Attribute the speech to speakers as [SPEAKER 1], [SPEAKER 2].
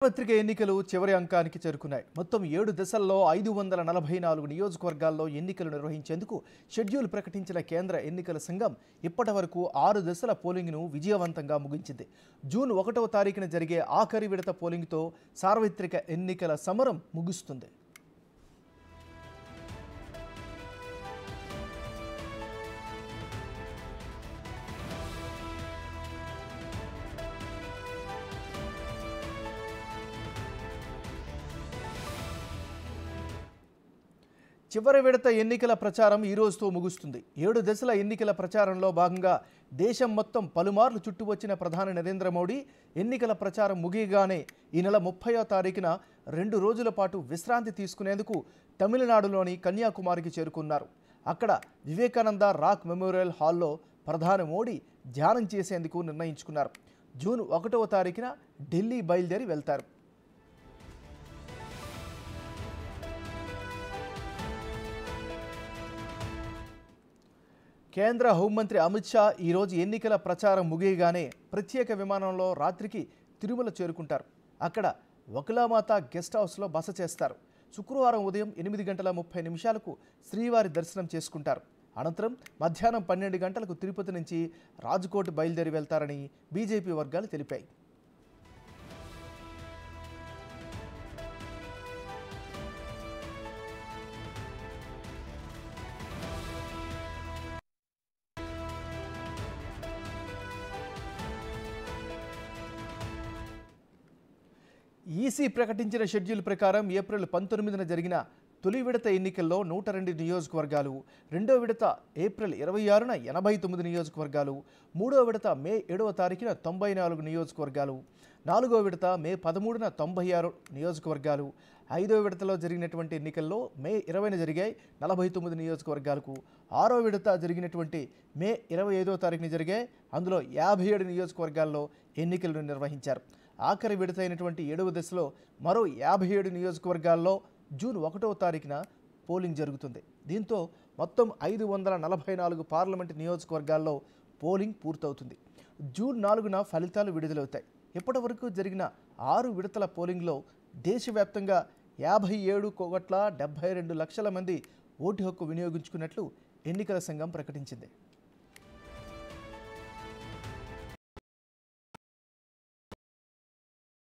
[SPEAKER 1] సార్వత్రిక ఎన్నికలు చివరి అంకానికి చేరుకున్నాయి. మొత్తం 7 దశల్లో 544 నియోజకవర్గాల్లో ఎన్నికలు నిర్వహించేందుకు షెడ్యూల్ ప్రకటించిన కేంద్ర ఎన్నికల సంఘం ఇప్పటివరకు 6 దశల పోలింగ్ను విజయవంతంగా ముగించింది. జూన్ 1వ తారీఖున జరిగే ఆఖరి విడత పోలింగ్తో సార్వత్రిక ఎన్నికల సమరం ముగుస్తుంది. చివరి విడత ఎన్నికల ప్రచారం ఈ రోజుతో ముగుస్తుంది. 7 దశల ఎన్నికల ప్రచారంలో భాగంగా దేశం మొత్తం పలుమార్లు చుట్టువచ్చిన ప్రధాని నరేంద్ర మోడీ ఎన్నికల ప్రచారం ముగియగానే ఈ నెల 30వ తారీఖున 2 రోజుల పాటు విశ్రాంతి తీసుకునేందుకు తమిళనాడులోని కన్యాకుమారికి చేరుకున్నారు. అక్కడ వివేకానంద రాక్ మెమోరియల్ హాల్లో ప్రధాని మోడీ ధ్యానం చేసేందుకు నిర్ణయించుకున్నారు. జూన్ 1వ తారీఖున ఢిల్లీ బయలుదేరి వెళ్తారు. కేంద్ర హోంమంత్రి అమిత్ షా ఈరోజు ఎన్నికల ప్రచారం ముగియగానే ప్రత్యేక విమానంలో రాత్రికి తిరుమల చేరుకుంటారు. అక్కడ వకులామాత గెస్ట్ హౌస్లో బస చేస్తారు. శుక్రవారం ఉదయం 8:30 శ్రీవారి దర్శనం చేసుకుంటారు. అనంతరం మధ్యాహ్నం 12 గంటలకు తిరుపతి నుంచి రాజ్కోట్ బయలుదేరి వెళ్తారని బీజేపీ వర్గాలు తెలిపాయి. ఈసీ ప్రకటించిన షెడ్యూల్ ప్రకారం ఏప్రిల్ 19న జరిగిన తొలి విడత ఎన్నికల్లో 102 నియోజకవర్గాలు, రెండో విడత ఏప్రిల్ 26న 89 నియోజకవర్గాలు, మూడో విడత మే 7వ తారీఖున 94 నియోజకవర్గాలు, నాలుగో విడత మే 13న 96 నియోజకవర్గాలు, ఐదో విడతలో జరిగినటువంటి ఎన్నికల్లో మే 20న జరిగాయి 49 నియోజకవర్గాలకు, ఆరో విడత జరిగినటువంటి మే 25వ తారీఖున జరిగాయి అందులో 57 నియోజకవర్గాల్లో ఎన్నికలను నిర్వహించారు. ఆఖరి విడత అయినటువంటి 7వ దశలో మరో 57 నియోజకవర్గాల్లో జూన్ 1వ తారీఖున పోలింగ్ జరుగుతుంది. దీంతో మొత్తం 544 పార్లమెంటు నియోజకవర్గాల్లో పోలింగ్ పూర్తవుతుంది. జూన్ 4న ఫలితాలు విడుదలవుతాయి. ఇప్పటి వరకు జరిగిన 6 విడతల పోలింగ్లో దేశవ్యాప్తంగా 57,72 లక్షల మంది ఓటు హక్కు వినియోగించుకున్నట్లు ఎన్నికల సంఘం ప్రకటించింది.